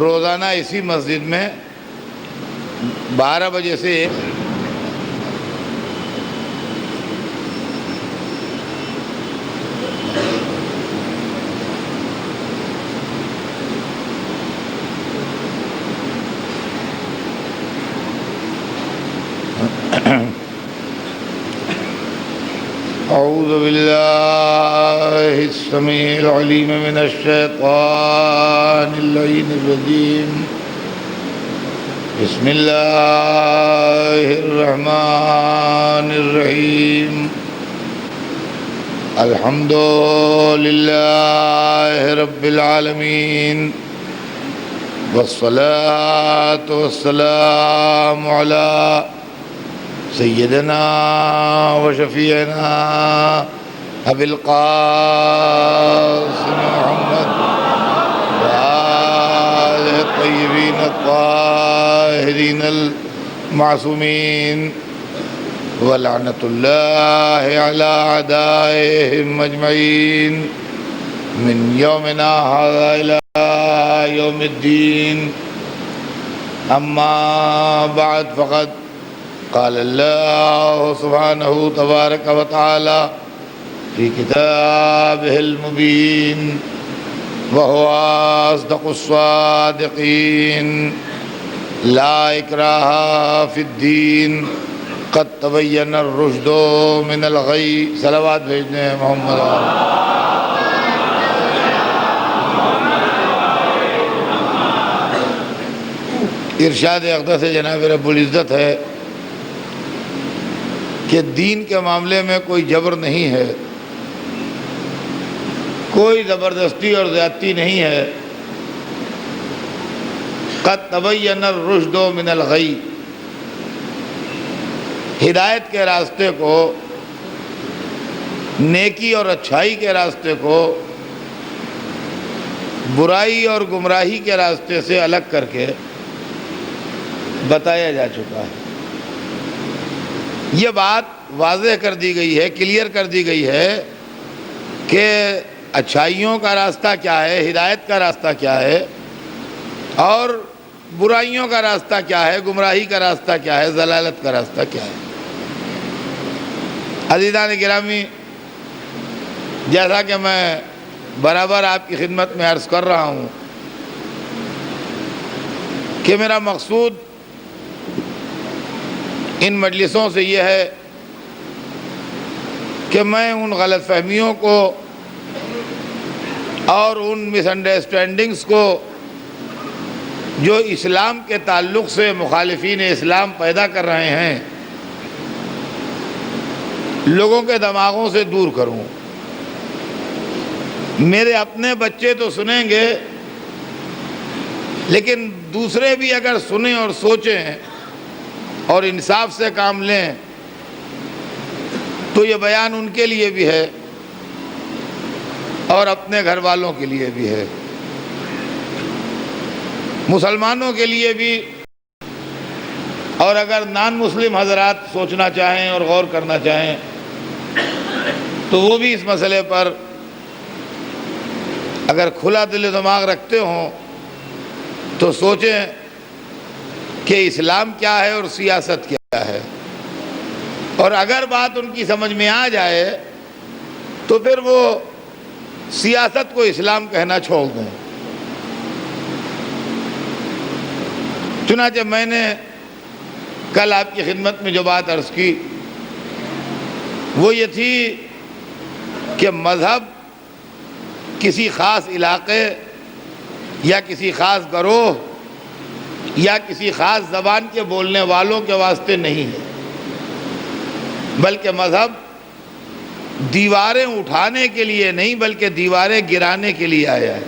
روزانہ اسی مسجد میں 12 بجے سے اعوذ باللہ السمیع العلیم من الشیطان اللعین الرجیم بسم اللہ الرحمن الرحیم الحمد للہ رب العالمین والصلاة والسلام علی سیدنا و شفیعنا ابی القاسم محمد وآلہ الطیبین الطاہرین المعصومین ولعنۃ اللہ علی اعدائہم اجمعین من یومنا ھذا الی یوم الدین اما بعد فقد قال اللہ سبحانہ تبارک و تعالی فی کتابہ المبین وہو اصدق الصادقین لا اکراہ فی الدین قد تبین الرشد من الغی. صلوات بھیجنے ہیں محمد. ارشاد اقدس جناب رب العزت ہے کہ دین کے معاملے میں کوئی جبر نہیں ہے، کوئی زبردستی اور زیادتی نہیں ہے. قد تبین الرشد من الغی، ہدایت کے راستے کو، نیکی اور اچھائی کے راستے کو برائی اور گمراہی کے راستے سے الگ کر کے بتایا جا چکا ہے. یہ بات واضح کر دی گئی ہے، کلیئر کر دی گئی ہے کہ اچھائیوں کا راستہ کیا ہے، ہدایت کا راستہ کیا ہے، اور برائیوں کا راستہ کیا ہے، گمراہی کا راستہ کیا ہے، ضلالت کا راستہ کیا ہے. عزیزان گرامی، جیسا کہ میں برابر آپ کی خدمت میں عرض کر رہا ہوں کہ میرا مقصود ان مجلسوں سے یہ ہے کہ میں ان غلط فہمیوں کو اور ان مس انڈرسٹینڈنگز کو جو اسلام کے تعلق سے مخالفین اسلام پیدا کر رہے ہیں، لوگوں کے دماغوں سے دور کروں. میرے اپنے بچے تو سنیں گے، لیکن دوسرے بھی اگر سنیں اور سوچیں اور انصاف سے کام لیں تو یہ بیان ان کے لیے بھی ہے اور اپنے گھر والوں کے لیے بھی ہے، مسلمانوں کے لیے بھی. اور اگر نان مسلم حضرات سوچنا چاہیں اور غور کرنا چاہیں تو وہ بھی اس مسئلے پر اگر کھلا دل و دماغ رکھتے ہوں تو سوچیں کہ اسلام کیا ہے اور سیاست کیا ہے. اور اگر بات ان کی سمجھ میں آ جائے تو پھر وہ سیاست کو اسلام کہنا چھوڑ دیں. چنانچہ میں نے کل آپ کی خدمت میں جو بات عرض کی وہ یہ تھی کہ مذہب کسی خاص علاقے یا کسی خاص گروہ یا کسی خاص زبان کے بولنے والوں کے واسطے نہیں ہے، بلکہ مذہب دیواریں اٹھانے کے لیے نہیں بلکہ دیواریں گرانے کے لیے آیا ہے.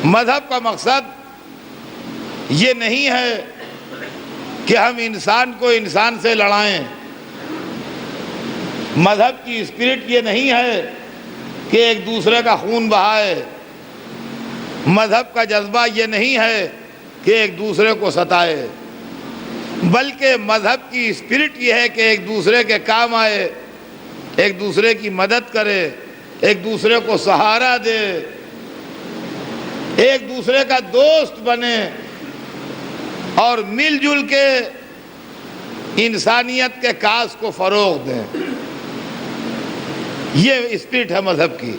مذہب کا مقصد یہ نہیں ہے کہ ہم انسان کو انسان سے لڑائیں. مذہب کی اسپرٹ یہ نہیں ہے کہ ایک دوسرے کا خون بہائے. مذہب کا جذبہ یہ نہیں ہے کہ ایک دوسرے کو ستائے، بلکہ مذہب کی اسپرٹ یہ ہے کہ ایک دوسرے کے کام آئے، ایک دوسرے کی مدد کرے، ایک دوسرے کو سہارا دے. ایک دوسرے کا دوست بنے اور مل جل کے انسانیت کے کاز کو فروغ دیں. یہ اسپرٹ ہے مذہب کی.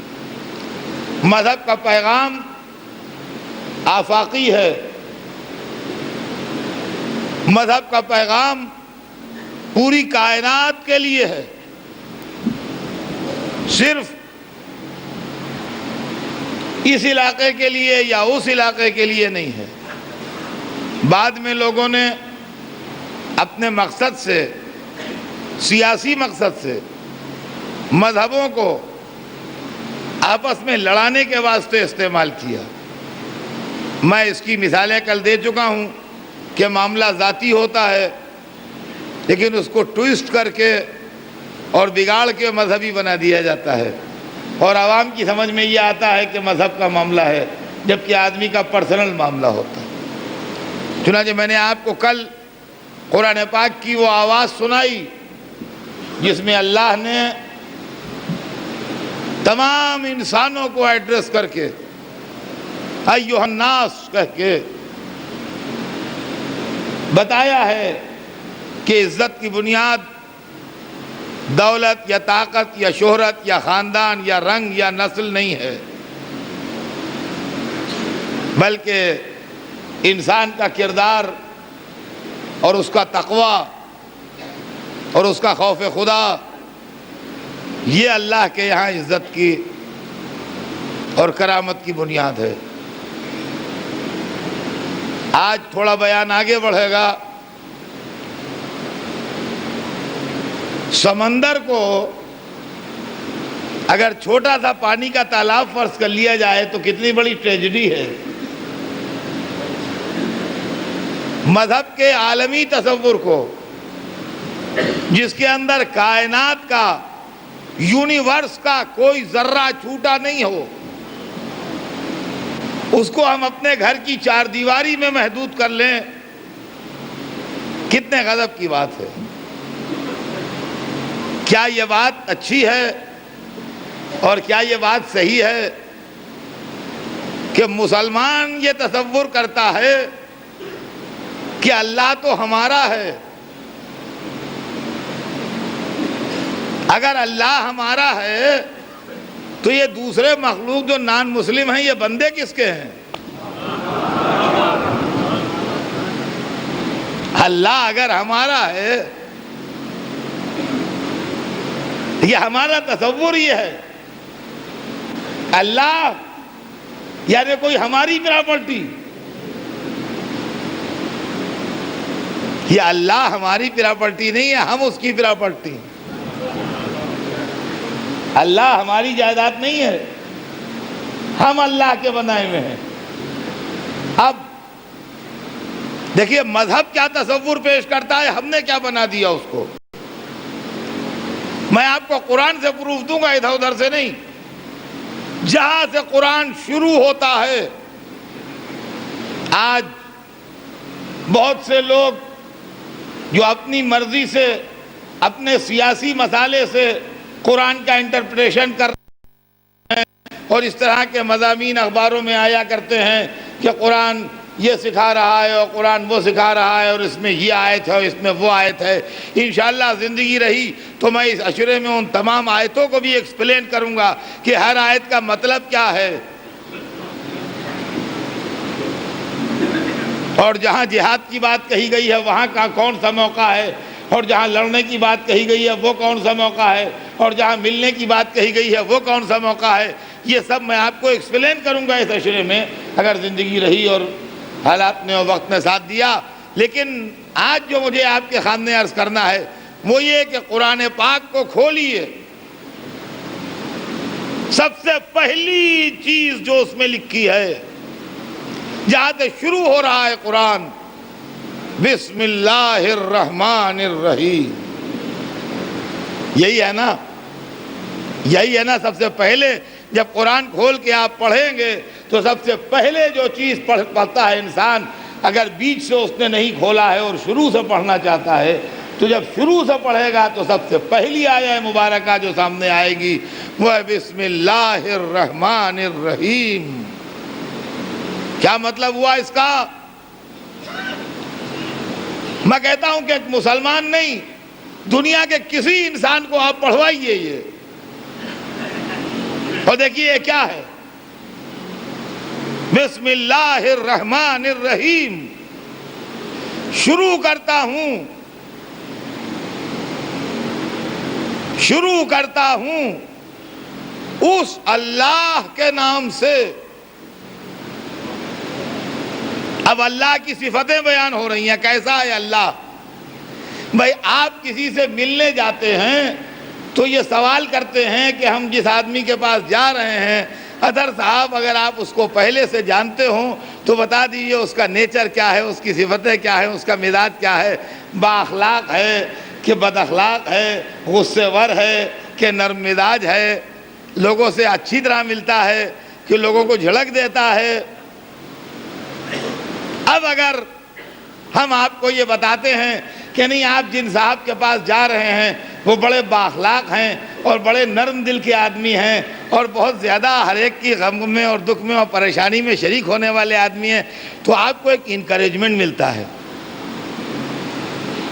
مذہب کا پیغام آفاقی ہے. مذہب کا پیغام پوری کائنات کے لیے ہے، صرف اس علاقے کے لیے یا اس علاقے کے لیے نہیں ہے. بعد میں لوگوں نے اپنے مقصد سے، سیاسی مقصد سے مذہبوں کو آپس میں لڑانے کے واسطے استعمال کیا. میں اس کی مثالیں کل دے چکا ہوں کہ معاملہ ذاتی ہوتا ہے لیکن اس کو ٹوئسٹ کر کے اور بگاڑ کے مذہبی بنا دیا جاتا ہے، اور عوام کی سمجھ میں یہ آتا ہے کہ مذہب کا معاملہ ہے جبکہ آدمی کا پرسنل معاملہ ہوتا ہے. چنانچہ میں نے آپ کو کل قرآن پاک کی وہ آواز سنائی جس میں اللہ نے تمام انسانوں کو ایڈریس کر کے ایھا الناس کہہ کے بتایا ہے کہ عزت کی بنیاد دولت یا طاقت یا شہرت یا خاندان یا رنگ یا نسل نہیں ہے، بلکہ انسان کا کردار اور اس کا تقوی اور اس کا خوف خدا، یہ اللہ کے یہاں عزت کی اور کرامت کی بنیاد ہے. آج تھوڑا بیان آگے بڑھے گا. سمندر کو اگر چھوٹا سا پانی کا تالاب فرض کر لیا جائے تو کتنی بڑی ٹریجڈی ہے. مذہب کے عالمی تصور کو، جس کے اندر کائنات کا، یونیورس کا کوئی ذرہ چھوٹا نہیں ہو، اس کو ہم اپنے گھر کی چار دیواری میں محدود کر لیں، کتنے غضب کی بات ہے. کیا یہ بات اچھی ہے اور کیا یہ بات صحیح ہے کہ مسلمان یہ تصور کرتا ہے کہ اللہ تو ہمارا ہے؟ اگر اللہ ہمارا ہے تو یہ دوسرے مخلوق جو نان مسلم ہیں یہ بندے کس کے ہیں؟ اللہ اگر ہمارا ہے، یہ ہمارا تصور یہ ہے. اللہ یعنی کوئی ہماری پراپرٹی. یہ اللہ ہماری پراپرٹی نہیں ہے، ہم اس کی پراپرٹی. اللہ ہماری جائیداد نہیں ہے، ہم اللہ کے بنائے ہوئے ہیں. اب دیکھیے مذہب کیا تصور پیش کرتا ہے، ہم نے کیا بنا دیا اس کو. میں آپ کو قرآن سے پروف دوں گا، ادھر ادھر سے نہیں. جہاں سے قرآن شروع ہوتا ہے، آج بہت سے لوگ جو اپنی مرضی سے، اپنے سیاسی مسالے سے قرآن کا انٹرپریشن کر رہے ہیں اور اس طرح کے مضامین اخباروں میں آیا کرتے ہیں کہ قرآن یہ سکھا رہا ہے اور قرآن وہ سکھا رہا ہے اور اس میں یہ آیت ہے اور اس میں وہ آیت ہے. انشاءاللہ زندگی رہی تو میں اس عشرے میں ان تمام آیتوں کو بھی ایکسپلین کروں گا کہ ہر آیت کا مطلب کیا ہے. اور جہاں جہاد کی بات کہی گئی ہے وہاں کا کون سا موقع ہے، اور جہاں لڑنے کی بات کہی گئی ہے وہ کون سا موقع ہے، اور جہاں ملنے کی بات کہی گئی ہے وہ کون سا موقع ہے. یہ سب میں آپ کو ایکسپلین کروں گا اس عشرے میں اگر زندگی رہی اور حالات نے اور وقت نے ساتھ دیا. لیکن آج جو مجھے آپ کے سامنے عرض کرنا ہے وہ یہ کہ قرآن پاک کو کھولیے. سب سے پہلی چیز جو اس میں لکھی ہے، جہاں سے شروع ہو رہا ہے قرآن، بسم اللہ الرحمن الرحیم. یہی ہے نا، یہی ہے نا. سب سے پہلے جب قرآن کھول کے آپ پڑھیں گے تو سب سے پہلے جو چیز پڑھتا ہے انسان، اگر بیچ سے اس نے نہیں کھولا ہے اور شروع سے پڑھنا چاہتا ہے تو جب شروع سے پڑھے گا تو سب سے پہلی آیہ مبارکہ جو سامنے آئے گی وہ ہے بسم اللہ الرحمن الرحیم. کیا مطلب ہوا اس کا؟ میں کہتا ہوں کہ ایک مسلمان نہیں، دنیا کے کسی انسان کو آپ پڑھوائیے یہ، اور دیکھیے یہ کیا ہے، بسم اللہ الرحمن الرحیم، شروع کرتا ہوں اس اللہ کے نام سے۔ اب اللہ کی صفتیں بیان ہو رہی ہیں، کیسا ہے اللہ؟ بھائی آپ کسی سے ملنے جاتے ہیں تو یہ سوال کرتے ہیں کہ ہم جس آدمی کے پاس جا رہے ہیں، اظہر صاحب اگر آپ اس کو پہلے سے جانتے ہوں تو بتا دیجئے اس کا نیچر کیا ہے، اس کی صفتیں کیا ہیں، اس کا مزاج کیا ہے، با اخلاق ہے کہ بد اخلاق ہے، غصے ور ہے کہ نرم مزاج ہے، لوگوں سے اچھی طرح ملتا ہے کہ لوگوں کو جھڑک دیتا ہے۔ اب اگر ہم آپ کو یہ بتاتے ہیں کہ نہیں، آپ جن صاحب کے پاس جا رہے ہیں وہ بڑے بااخلاق ہیں اور بڑے نرم دل کے آدمی ہیں اور بہت زیادہ ہر ایک کی غم میں اور دکھ میں اور پریشانی میں شریک ہونے والے آدمی ہیں، تو آپ کو ایک انکریجمنٹ ملتا ہے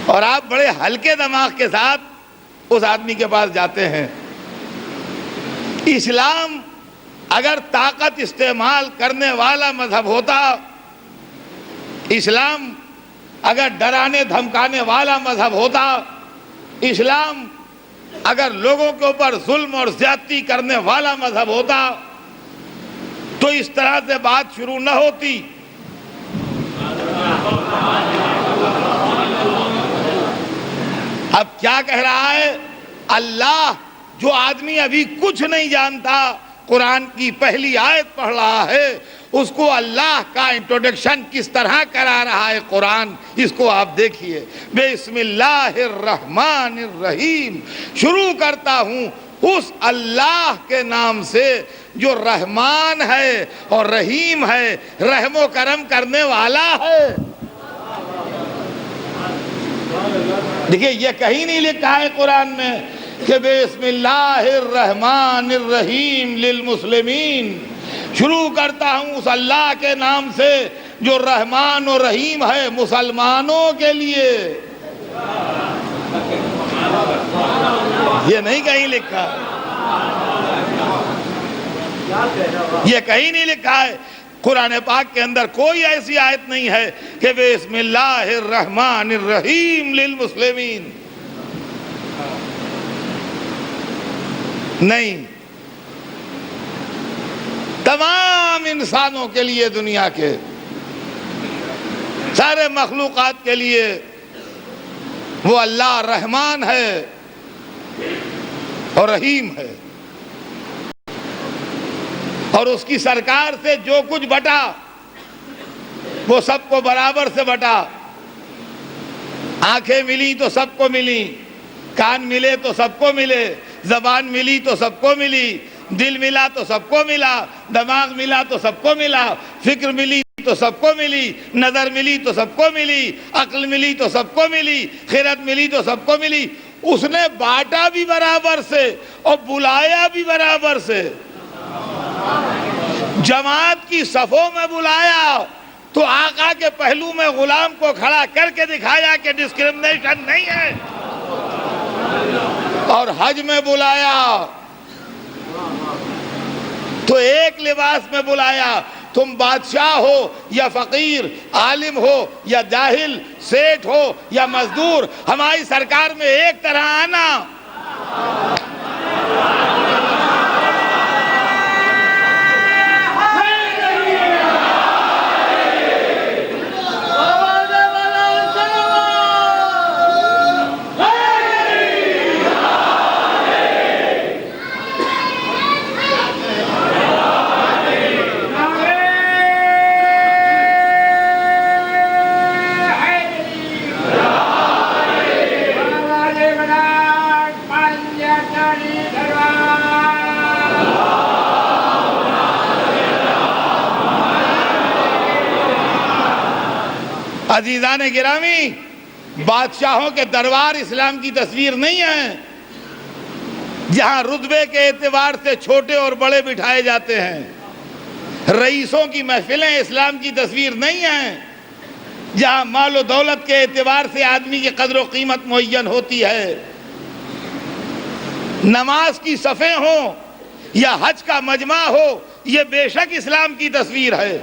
اور آپ بڑے ہلکے دماغ کے ساتھ اس آدمی کے پاس جاتے ہیں۔ اسلام اگر طاقت استعمال کرنے والا مذہب ہوتا، اسلام اگر ڈرانے دھمکانے والا مذہب ہوتا، اسلام اگر لوگوں کے اوپر ظلم اور زیادتی کرنے والا مذہب ہوتا تو اس طرح سے بات شروع نہ ہوتی۔ اب کیا کہہ رہا ہے اللہ؟ جو آدمی ابھی کچھ نہیں جانتا، قرآن کی پہلی آیت پڑھ رہا ہے، اس کو اللہ کا انٹروڈکشن کس طرح کرا رہا ہے قرآن، اس کو آپ دیکھیے۔ بسم اللہ الرحمن الرحیم، شروع کرتا ہوں اس اللہ کے نام سے جو رحمان ہے اور رحیم ہے، رحم و کرم کرنے والا ہے۔ دیکھیے یہ کہیں نہیں لکھا ہے قرآن میں کہ بسم اللہ الرحمن الرحیم للمسلمین، شروع کرتا ہوں اس اللہ کے نام سے جو رحمان و رحیم ہے مسلمانوں کے لیے۔ یہ نہیں کہیں لکھا، یہ کہیں نہیں لکھا ہے قرآن پاک کے اندر، کوئی ایسی آیت نہیں ہے کہ بسم اللہ الرحمن الرحیم للمسلمین، نہیں، تمام انسانوں کے لیے، دنیا کے سارے مخلوقات کے لیے وہ اللہ رحمان ہے اور رحیم ہے، اور اس کی سرکار سے جو کچھ بٹا وہ سب کو برابر سے بٹا۔ آنکھیں ملی تو سب کو ملی، کان ملے تو سب کو ملے، زبان ملی تو سب کو ملی، دل ملا تو سب کو ملا، دماغ ملا تو سب کو ملا، فکر ملی تو سب کو ملی، نظر ملی تو سب کو ملی، عقل ملی تو سب کو ملی، خیرت ملی تو سب کو ملی۔ اس نے بانٹا بھی برابر سے اور بلایا بھی برابر سے۔ جماعت کی صفوں میں بلایا تو آقا کے پہلو میں غلام کو کھڑا کر کے دکھایا کہ ڈسکرمنیشن نہیں ہے، اور حج میں بلایا تو ایک لباس میں بلایا۔ تم بادشاہ ہو یا فقیر، عالم ہو یا جاہل، سیٹھ ہو یا مزدور، ہماری سرکار میں ایک طرح آنا۔ عزیزان گرامی، بادشاہوں کے دربار اسلام کی تصویر نہیں ہے جہاں رتبے کے اعتبار سے چھوٹے اور بڑے بٹھائے جاتے ہیں۔ رئیسوں کی محفلیں اسلام کی تصویر نہیں ہیں جہاں مال و دولت کے اعتبار سے آدمی کی قدر و قیمت معین ہوتی ہے۔ نماز کی صفیں ہوں یا حج کا مجمع ہو، یہ بے شک اسلام کی تصویر ہے،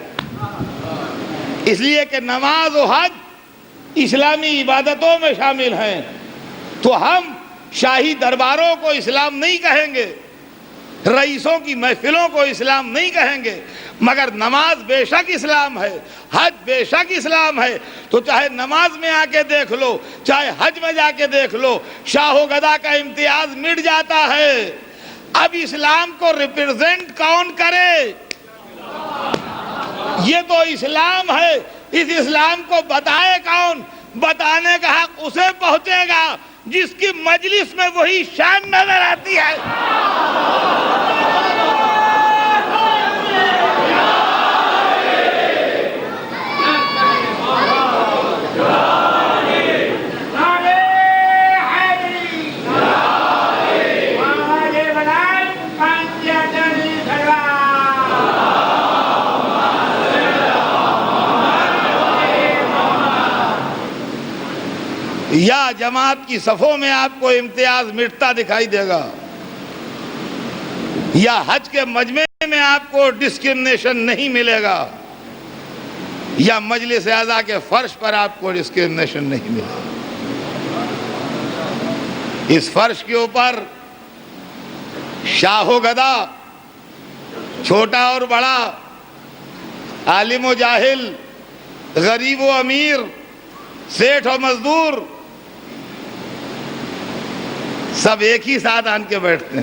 اس لیے کہ نماز و حج اسلامی عبادتوں میں شامل ہیں۔ تو ہم شاہی درباروں کو اسلام نہیں کہیں گے، رئیسوں کی محفلوں کو اسلام نہیں کہیں گے، مگر نماز بے شک اسلام ہے، حج بے شک اسلام ہے۔ تو چاہے نماز میں آ کے دیکھ لو، چاہے حج میں جا کے دیکھ لو، شاہ و گدا کا امتیاز مٹ جاتا ہے۔ اب اسلام کو ریپرزینٹ کون کرے؟ یہ تو اسلام ہے، اس اسلام کو بتائے کون؟ بتانے کا حق اسے پہنچے گا جس کی مجلس میں وہی شان نظر آتی ہے۔ یا جماعت کی صفوں میں آپ کو امتیاز مٹتا دکھائی دے گا، یا حج کے مجمع میں آپ کو ڈسکرمنیشن نہیں ملے گا، یا مجلس اعضاء کے فرش پر آپ کو ڈسکرمنیشن نہیں ملے گا۔ اس فرش کے اوپر شاہ و گدا، چھوٹا اور بڑا، عالم و جاہل، غریب و امیر، سیٹھ و مزدور، سب ایک ہی ساتھ آن کے بیٹھتے ہیں۔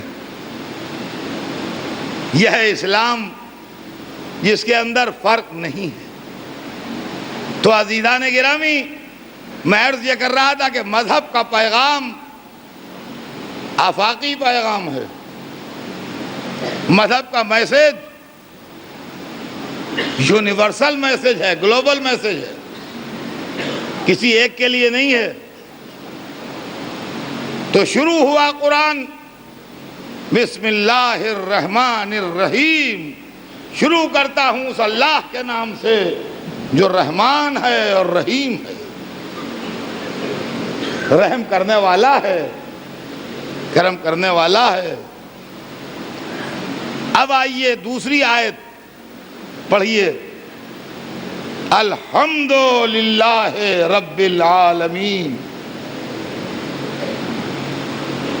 یہ ہے اسلام جس کے اندر فرق نہیں ہے۔ تو عزیزان گرامی، میں عرض یہ کر رہا تھا کہ مذہب کا پیغام آفاقی پیغام ہے، مذہب کا میسج یونیورسل میسج ہے، گلوبل میسج ہے، کسی ایک کے لیے نہیں ہے۔ تو شروع ہوا قرآن بسم اللہ الرحمن الرحیم، شروع کرتا ہوں اس اللہ کے نام سے جو رحمان ہے اور رحیم ہے، رحم کرنے والا ہے، کرم کرنے والا ہے۔ اب آئیے دوسری آیت پڑھیے، الحمدللہ رب العالمین۔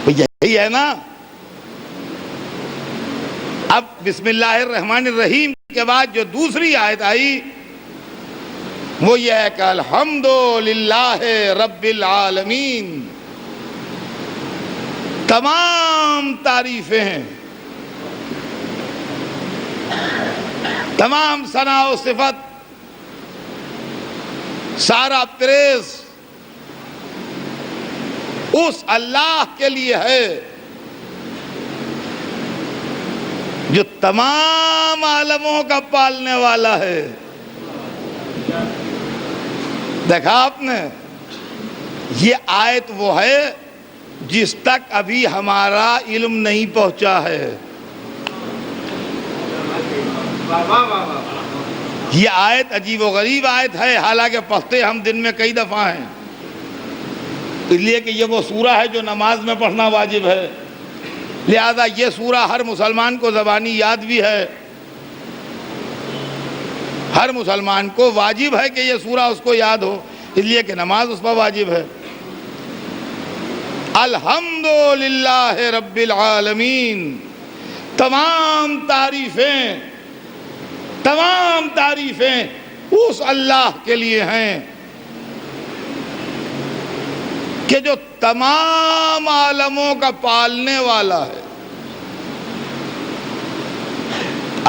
یہی ہے نا؟ اب بسم اللہ الرحمن الرحیم کے بعد جو دوسری آیت آئی وہ یہ ہے کہ الحمدللہ رب العالمین، تمام تعریفیں ہیں، تمام ثنا و صفت، سارا پریز اس اللہ کے لیے ہے جو تمام عالموں کا پالنے والا ہے۔ دیکھا آپ نے، یہ آیت وہ ہے جس تک ابھی ہمارا علم نہیں پہنچا ہے۔ یہ آیت عجیب و غریب آیت ہے، حالانکہ پڑھتے ہم دن میں کئی دفعہ ہیں، اس لیے کہ یہ وہ سورہ ہے جو نماز میں پڑھنا واجب ہے، لہذا یہ سورہ ہر مسلمان کو زبانی یاد بھی ہے، ہر مسلمان کو واجب ہے کہ یہ سورہ اس کو یاد ہو، اس لیے کہ نماز اس پر واجب ہے۔ الحمدللہ رب العالمین، تمام تعریفیں اس اللہ کے لیے ہیں کہ جو تمام عالموں کا پالنے والا ہے۔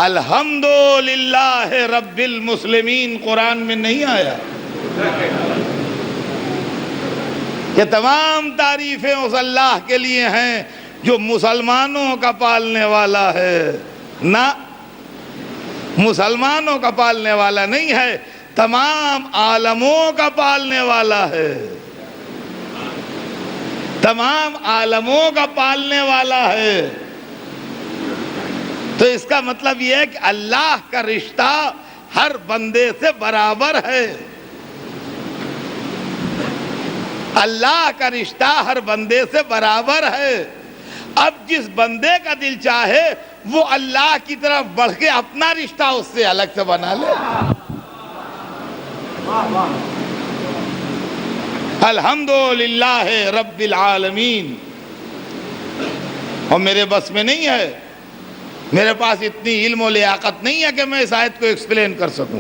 الحمدللہ رب المسلمین قرآن میں نہیں آیا کہ تمام تعریفیں اس اللہ کے لیے ہیں جو مسلمانوں کا پالنے والا ہے، نہ، مسلمانوں کا پالنے والا نہیں ہے، تمام عالموں کا پالنے والا ہے، تمام عالموں کا پالنے والا ہے۔ تو اس کا مطلب یہ ہے کہ اللہ کا رشتہ ہر بندے سے برابر ہے. اللہ کا رشتہ ہر بندے سے برابر ہے. اب جس بندے کا دل چاہے وہ اللہ کی طرف بڑھ کے اپنا رشتہ اس سے الگ سے بنا لے. الحمدللہ رب العالمین. اور میرے بس میں نہیں ہے، میرے پاس اتنی علم و لیاقت نہیں ہے کہ میں اس آیت کو ایکسپلین کر سکوں.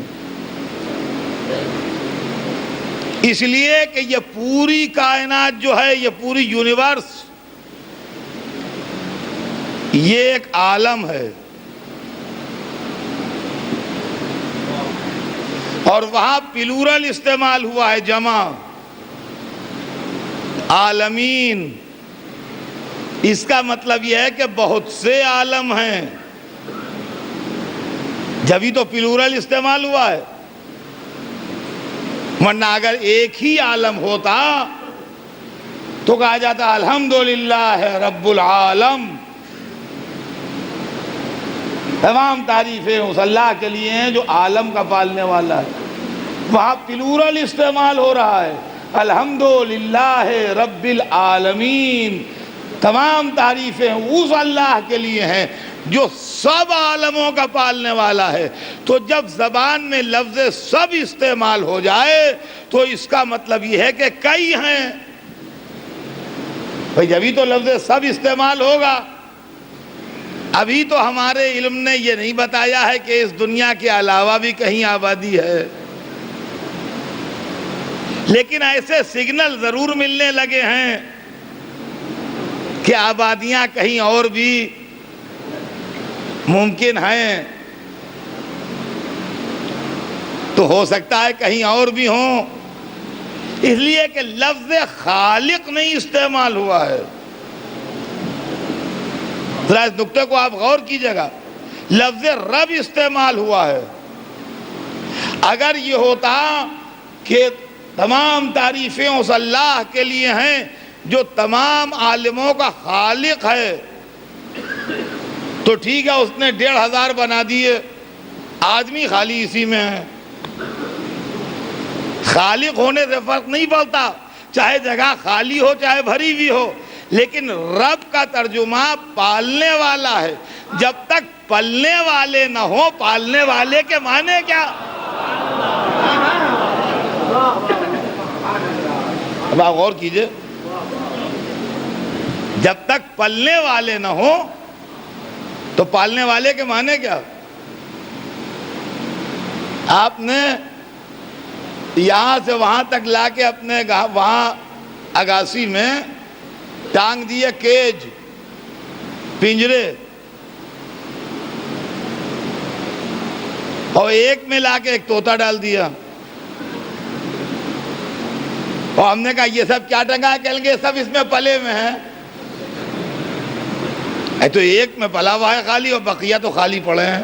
اس لیے کہ یہ پوری کائنات جو ہے، یہ پوری یونیورس، یہ ایک عالم ہے. اور وہاں پلورل استعمال ہوا ہے، جمع، عالمین. اس کا مطلب یہ ہے کہ بہت سے عالم ہیں، جبھی تو پلورل استعمال ہوا ہے. ورنہ اگر ایک ہی عالم ہوتا تو کہا جاتا الحمدللہ رب العالم. تمام تعریفیں اس اللہ کے لیے ہیں جو عالم کا پالنے والا ہے. وہاں پلورل استعمال ہو رہا ہے، الحمدللہ رب العالمین. تمام تعریفیں اس اللہ کے لیے ہیں جو سب عالموں کا پالنے والا ہے. تو جب زبان میں لفظ سب استعمال ہو جائے تو اس کا مطلب یہ ہے کہ کئی ہیں. بھئی جبھی تو لفظ سب استعمال ہوگا. ابھی تو ہمارے علم نے یہ نہیں بتایا ہے کہ اس دنیا کے علاوہ بھی کہیں آبادی ہے، لیکن ایسے سگنل ضرور ملنے لگے ہیں کہ آبادیاں کہیں اور بھی ممکن ہیں. تو ہو سکتا ہے کہیں اور بھی ہوں، اس لیے کہ لفظ خالق نہیں استعمال ہوا ہے. ذرا اس نقطے کو آپ غور کیجئے گا، لفظ رب استعمال ہوا ہے. اگر یہ ہوتا کہ تمام تعریفیں اس اللہ کے لیے ہیں جو تمام عالموں کا خالق ہے تو ٹھیک ہے، اس نے 1500 بنا دیے، آدمی خالی اسی میں ہے. خالق ہونے سے فرق نہیں پڑتا، چاہے جگہ خالی ہو چاہے بھری بھی ہو. لیکن رب کا ترجمہ پالنے والا ہے. جب تک پلنے والے نہ ہو، پالنے والے کے معنی کیا؟ اب آپ غور کیجئے، جب تک پلنے والے نہ ہو تو پالنے والے کے معنی کیا؟ آپ نے یہاں سے وہاں تک لا کے اپنے وہاں اگاسی میں ٹانگ دیے کیج، پنجرے، اور ایک میں لا کے ایک طوطا ڈال دیا، اور ہم نے کہا یہ سب کیا ٹنگا ہے؟ کہیں گے سب اس میں پلے میں ہیں. تو ایک میں پلا ہوا ہے خالی اور بقیہ تو خالی پڑے ہیں.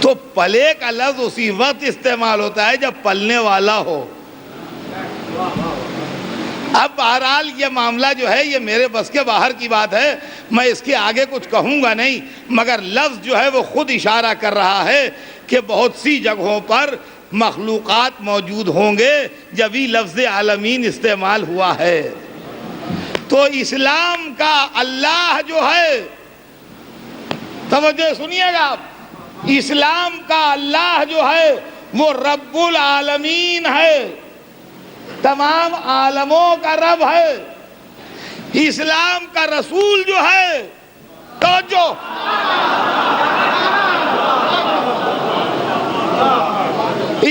تو پلے کا لفظ اسی وقت استعمال ہوتا ہے جب پلنے والا ہو. اب بہرحال یہ معاملہ جو ہے یہ میرے بس کے باہر کی بات ہے، میں اس کے آگے کچھ کہوں گا نہیں، مگر لفظ جو ہے وہ خود اشارہ کر رہا ہے کہ بہت سی جگہوں پر مخلوقات موجود ہوں گے جبھی لفظ عالمین استعمال ہوا ہے. تو اسلام کا اللہ جو ہے، توجہ سنیے گا آپ، اسلام کا اللہ جو ہے وہ رب العالمین ہے، تمام عالموں کا رب ہے. اسلام کا رسول جو ہے، توجہ،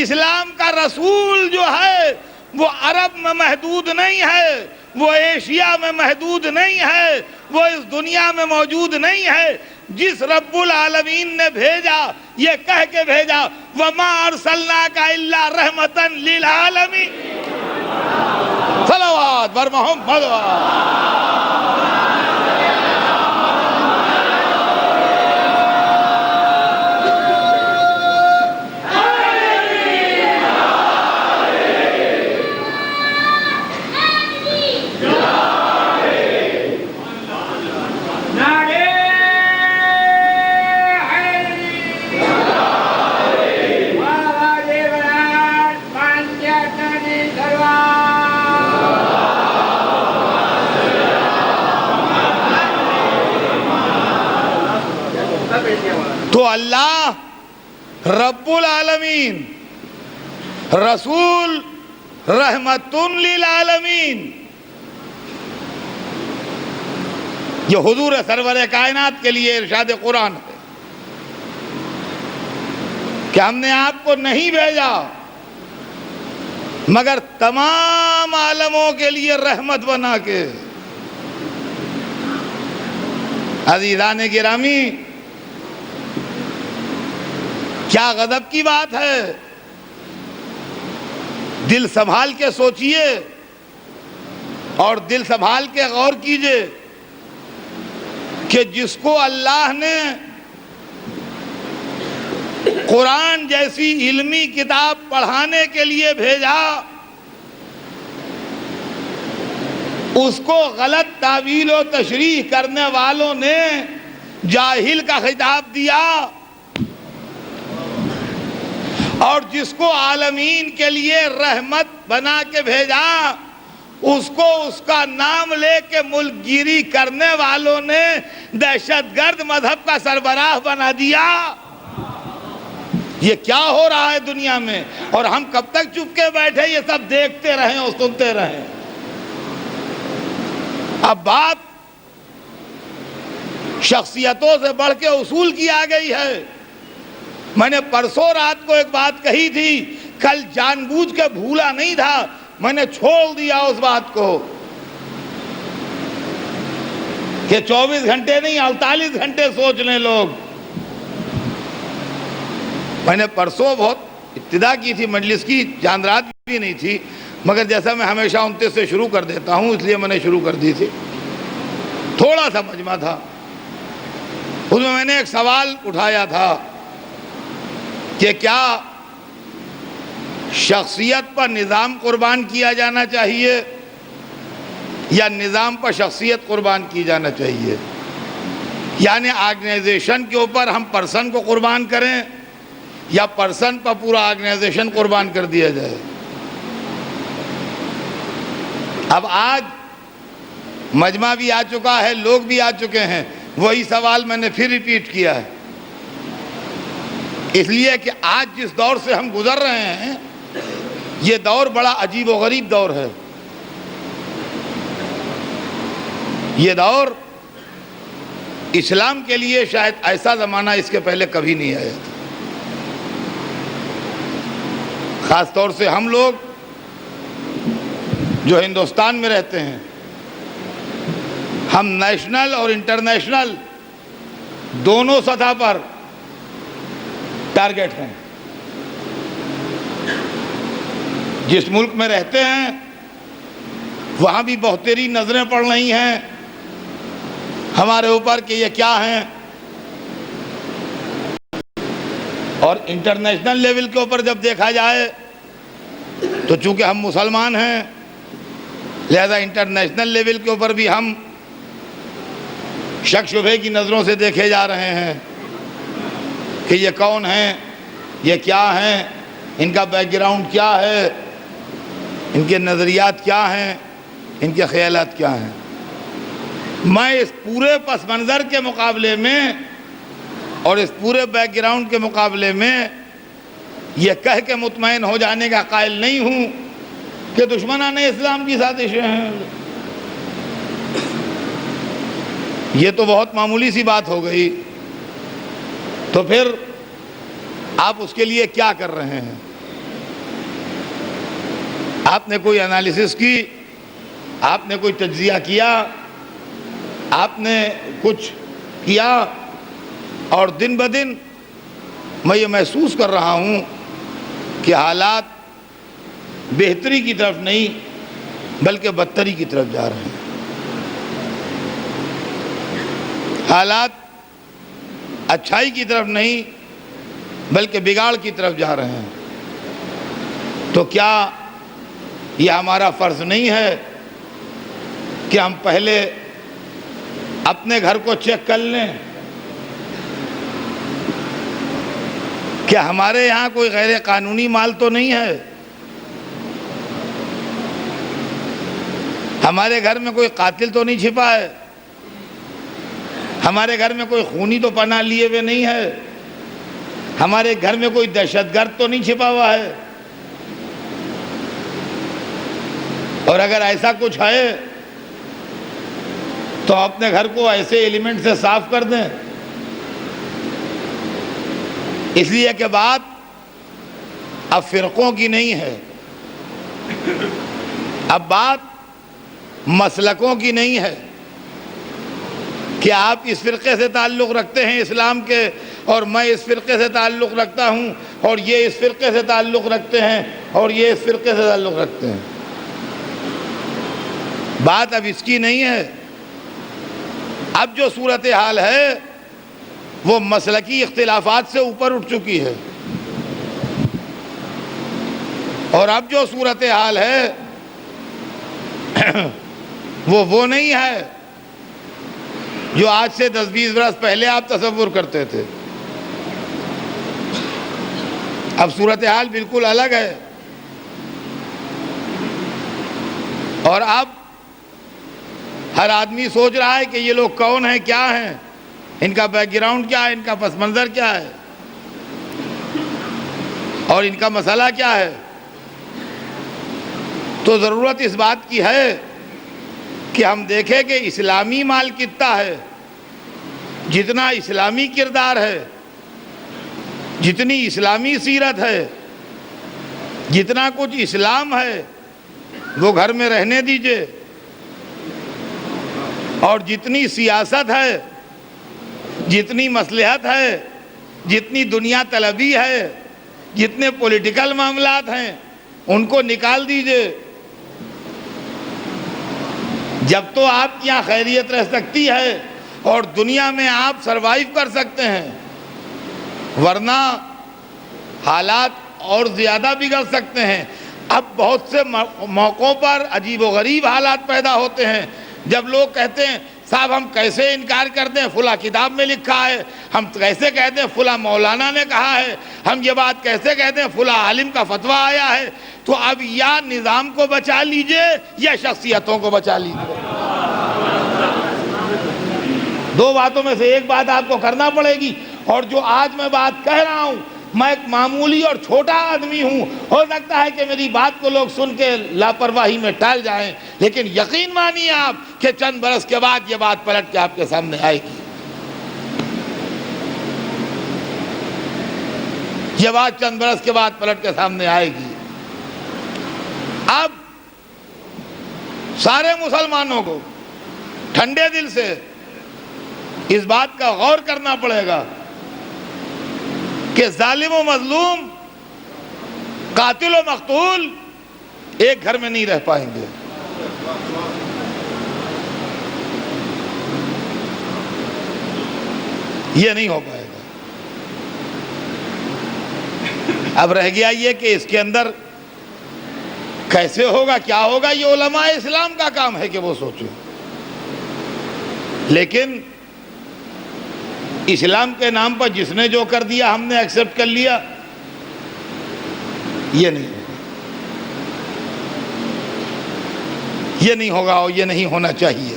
اسلام کا رسول جو ہے وہ عرب میں محدود نہیں ہے، وہ ایشیا میں محدود نہیں ہے، وہ اس دنیا میں موجود نہیں ہے. جس رب العالمین نے بھیجا یہ کہہ کے بھیجا وَمَا أَرْسَلْنَاكَ إِلَّا رَحْمَةً لِلْعَالَمِينَ. صلوات بر محمد. رب العالمین، رسول رحمت للعالمین، یہ حضور سرور کائنات کے لیے ارشاد قرآن ہے کہ ہم نے آپ کو نہیں بھیجا مگر تمام عالموں کے لیے رحمت بنا کے۔ عزیزان گرامی، کیا غضب کی بات ہے! دل سنبھال کے سوچئے اور دل سنبھال کے غور کیجئے کہ جس کو اللہ نے قرآن جیسی علمی کتاب پڑھانے کے لیے بھیجا، اس کو غلط تعویل و تشریح کرنے والوں نے جاہل کا خطاب دیا، اور جس کو عالمین کے لیے رحمت بنا کے بھیجا، اس کو اس کا نام لے کے ملک گیری کرنے والوں نے دہشت گرد مذہب کا سربراہ بنا دیا۔ یہ کیا ہو رہا ہے دنیا میں، اور ہم کب تک چپ کے بیٹھے یہ سب دیکھتے رہیں اور سنتے رہیں؟ اب بات شخصیتوں سے بڑھ کے اصول کی آ گئی ہے۔ میں نے پرسوں رات کو ایک بات کہی تھی، کل جان بوجھ کے بھولا نہیں تھا، میں نے چھوڑ دیا اس بات کو کہ 24 گھنٹے نہیں 48 گھنٹے سوچ لیں لوگ۔ میں نے پرسوں بہت ابتدا کی تھی مجلس کی، چاند رات بھی نہیں تھی، مگر جیسا میں ہمیشہ 29 سے شروع کر دیتا ہوں اس لیے میں نے شروع کر دی تھی۔ تھوڑا سا مجمع تھا، اس میں نے ایک سوال اٹھایا تھا کہ کیا شخصیت پر نظام قربان کیا جانا چاہیے یا نظام پر شخصیت قربان کی جانا چاہیے؟ یعنی آرگنائزیشن کے اوپر ہم پرسن کو قربان کریں یا پرسن پر پورا آرگنائزیشن قربان کر دیا جائے؟ اب آج مجمع بھی آ چکا ہے، لوگ بھی آ چکے ہیں، وہی سوال میں نے پھر ریپیٹ کیا ہے، اس لیے کہ آج جس دور سے ہم گزر رہے ہیں یہ دور بڑا عجیب و غریب دور ہے۔ یہ دور اسلام کے لیے شاید ایسا زمانہ اس کے پہلے کبھی نہیں آیا تھا۔ خاص طور سے ہم لوگ جو ہندوستان میں رہتے ہیں، ہم نیشنل اور انٹرنیشنل دونوں سطح پر ٹارگٹ ہیں۔ جس ملک میں رہتے ہیں وہاں بھی بہتری نظریں پڑ رہی ہیں ہمارے اوپر کہ یہ کیا ہیں، اور انٹرنیشنل لیول کے اوپر جب دیکھا جائے تو چونکہ ہم مسلمان ہیں لہذا انٹرنیشنل لیول کے اوپر بھی ہم شک شبہے کی نظروں سے دیکھے جا رہے ہیں کہ یہ کون ہیں، یہ کیا ہیں، ان کا بیک گراؤنڈ کیا ہے، ان کے نظریات کیا ہیں، ان کے خیالات کیا ہیں۔ میں اس پورے پس منظر کے مقابلے میں اور اس پورے بیک گراؤنڈ کے مقابلے میں یہ کہہ کے مطمئن ہو جانے کا قائل نہیں ہوں کہ دشمنان اسلام کی سازشیں ہیں۔ یہ تو بہت معمولی سی بات ہو گئی، تو پھر آپ اس کے لیے کیا کر رہے ہیں؟ آپ نے کوئی انالیسس کی، آپ نے کوئی تجزیہ کیا، آپ نے کچھ کیا؟ اور دن بدن میں یہ محسوس کر رہا ہوں کہ حالات بہتری کی طرف نہیں بلکہ بدتری کی طرف جا رہے ہیں۔ حالات اچھائی کی طرف نہیں بلکہ بگاڑ کی طرف جا رہے ہیں۔ تو کیا یہ ہمارا فرض نہیں ہے کہ ہم پہلے اپنے گھر کو چیک کر لیں کہ ہمارے یہاں کوئی غیر قانونی مال تو نہیں ہے، ہمارے گھر میں کوئی قاتل تو نہیں چھپا ہے، ہمارے گھر میں کوئی خونی تو پناہ لیے ہوئے نہیں ہے، ہمارے گھر میں کوئی دہشت گرد تو نہیں چھپا ہوا ہے؟ اور اگر ایسا کچھ ہے تو اپنے گھر کو ایسے ایلیمنٹ سے صاف کر دیں. اس لیے کہ بات اب فرقوں کی نہیں ہے، اب بات مسلکوں کی نہیں ہے کہ آپ اس فرقے سے تعلق رکھتے ہیں اسلام کے اور میں اس فرقے سے تعلق رکھتا ہوں اور یہ اس فرقے سے تعلق رکھتے ہیں اور یہ اس فرقے سے تعلق رکھتے ہیں. بات اب اس کی نہیں ہے. اب جو صورتحال ہے وہ مسلکی اختلافات سے اوپر اٹھ چکی ہے، اور اب جو صورتحال ہے وہ نہیں ہے جو آج سے 10-20 برس پہلے آپ تصور کرتے تھے. اب صورتحال بالکل الگ ہے، اور اب ہر آدمی سوچ رہا ہے کہ یہ لوگ کون ہیں، کیا ہیں، ان کا بیک گراؤنڈ کیا ہے، ان کا پس منظر کیا ہے، اور ان کا مسئلہ کیا ہے. تو ضرورت اس بات کی ہے کہ ہم دیکھیں کہ اسلامی مال کتنا ہے، جتنا اسلامی کردار ہے، جتنی اسلامی سیرت ہے، جتنا کچھ اسلام ہے وہ گھر میں رہنے دیجئے، اور جتنی سیاست ہے، جتنی مصلحت ہے، جتنی دنیا طلبی ہے، جتنے پولیٹیکل معاملات ہیں ان کو نکال دیجئے. جب تو آپ کی یہاں خیریت رہ سکتی ہے اور دنیا میں آپ سروائیو کر سکتے ہیں، ورنہ حالات اور زیادہ بگڑ سکتے ہیں. اب بہت سے موقعوں پر عجیب و غریب حالات پیدا ہوتے ہیں جب لوگ کہتے ہیں صاحب ہم کیسے انکار کر دیں، فلاں کتاب میں لکھا ہے، ہم کیسے کہہ دیں فلاں مولانا نے کہا ہے، ہم یہ بات کیسے کہہ دیں فلاں عالم کا فتویٰ آیا ہے. تو اب یا نظام کو بچا لیجئے یا شخصیتوں کو بچا لیجئے. دو باتوں میں سے ایک بات آپ کو کرنا پڑے گی. اور جو آج میں بات کہہ رہا ہوں، میں ایک معمولی اور چھوٹا آدمی ہوں، ہو سکتا ہے کہ میری بات کو لوگ سن کے لاپرواہی میں ٹال جائیں، لیکن یقین مانیے آپ کہ چند برس کے بعد یہ بات پلٹ کے آپ کے سامنے آئے گی. یہ بات چند برس کے بعد پلٹ کے سامنے آئے گی. اب سارے مسلمانوں کو ٹھنڈے دل سے اس بات کا غور کرنا پڑے گا کہ ظالم و مظلوم، قاتل و مقتول ایک گھر میں نہیں رہ پائیں گے. یہ نہیں ہو پائے گا. اب رہ گیا یہ کہ اس کے اندر کیسے ہوگا، کیا ہوگا، یہ علماء اسلام کا کام ہے کہ وہ سوچیں. لیکن اسلام کے نام پر جس نے جو کر دیا ہم نے ایکسپٹ کر لیا، یہ نہیں ہوگا. یہ نہیں ہوگا اور یہ نہیں ہونا چاہیے.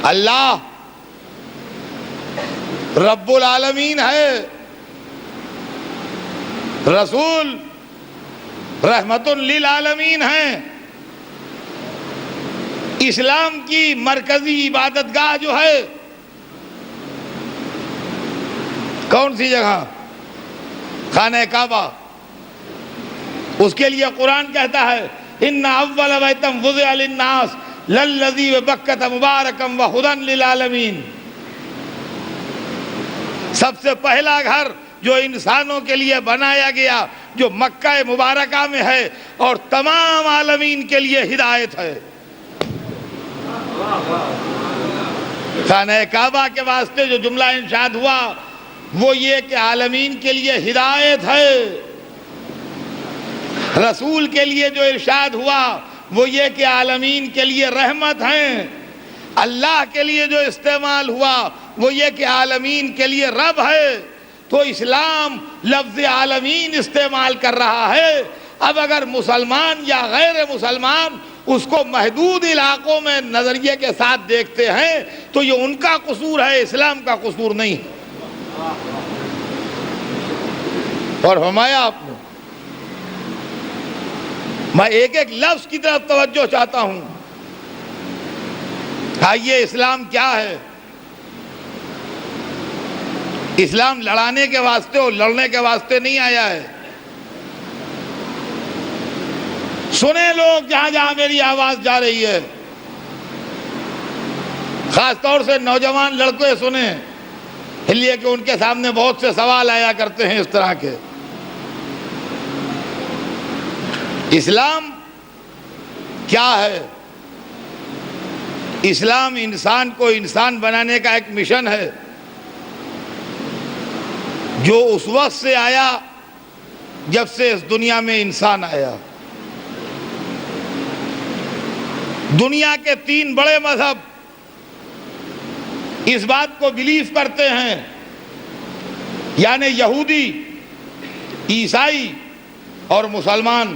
اللہ رب العالمین ہے، رسول رحمت للعالمین ہیں. اسلام کی مرکزی عبادت گاہ جو ہے کون سی جگہ؟ خانہ کعبہ. اس کے لیے قرآن کہتا ہے ان اول بیت وضع للناس للذی ببکۃ مبارکا وہدی للعالمین. سب سے پہلا گھر جو انسانوں کے لیے بنایا گیا جو مکہ مبارکہ میں ہے اور تمام عالمین کے لیے ہدایت ہے. خانہ کعبہ کے واسطے جو جملہ انشاد ہوا وہ یہ کہ عالمین کے لیے ہدایت ہے. رسول کے لیے جو ارشاد ہوا وہ یہ کہ عالمین کے لیے رحمت ہیں. اللہ کے لیے جو استعمال ہوا وہ یہ کہ عالمین کے لیے رب ہے. تو اسلام لفظ عالمین استعمال کر رہا ہے. اب اگر مسلمان یا غیر مسلمان اس کو محدود علاقوں میں نظریے کے ساتھ دیکھتے ہیں تو یہ ان کا قصور ہے، اسلام کا قصور نہیں ہے. اور فرمایا آپ نے. میں ایک ایک لفظ کی طرف توجہ چاہتا ہوں. آئیے اسلام کیا ہے؟ اسلام لڑانے کے واسطے اور لڑنے کے واسطے نہیں آیا ہے. سنیں لوگ جہاں جہاں میری آواز جا رہی ہے، خاص طور سے نوجوان لڑکے سنیں، اس لیے کہ ان کے سامنے بہت سے سوال آیا کرتے ہیں اس طرح کے. اسلام کیا ہے؟ اسلام انسان کو انسان بنانے کا ایک مشن ہے جو اس وقت سے آیا جب سے اس دنیا میں انسان آیا. دنیا کے 3 بڑے مذہب اس بات کو بلیو کرتے ہیں، یعنی یہودی، عیسائی اور مسلمان،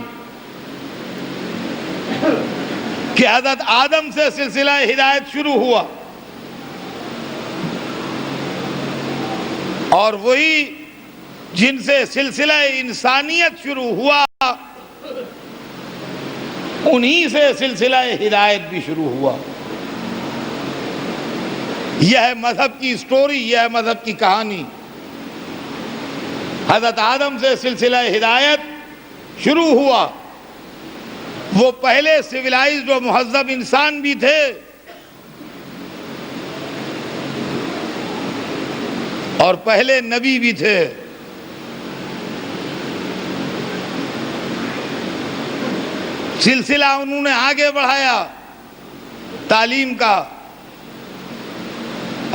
کہ حضرت آدم سے سلسلہ ہدایت شروع ہوا، اور وہی جن سے سلسلہ انسانیت شروع ہوا انہی سے سلسلہ ہدایت بھی شروع ہوا. یہ ہے مذہب کی سٹوری، یہ ہے مذہب کی کہانی. حضرت آدم سے سلسلہ ہدایت شروع ہوا. وہ پہلے سویلائزڈ و مہذب انسان بھی تھے، اور پہلے نبی بھی تھے. سلسلہ انہوں نے آگے بڑھایا تعلیم کا،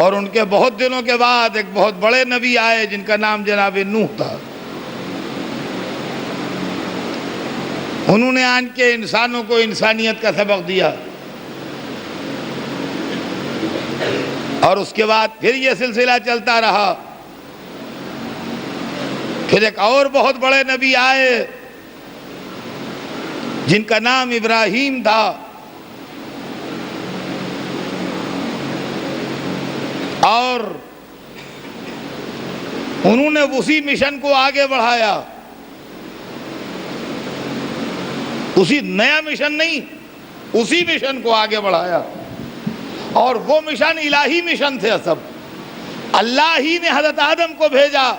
اور ان کے بہت دنوں کے بعد ایک بہت بڑے نبی آئے جن کا نام جناب نوح تھا. انہوں نے آن کے انسانوں کو انسانیت کا سبق دیا، اور اس کے بعد پھر یہ سلسلہ چلتا رہا. پھر ایک اور بہت بڑے نبی آئے جن کا نام ابراہیم تھا، اور انہوں نے اسی مشن کو آگے بڑھایا. اسی نیا مشن نہیں، اسی مشن کو آگے بڑھایا. اور وہ مشن الہی مشن تھے. سب اللہ ہی نے حضرت آدم کو بھیجا،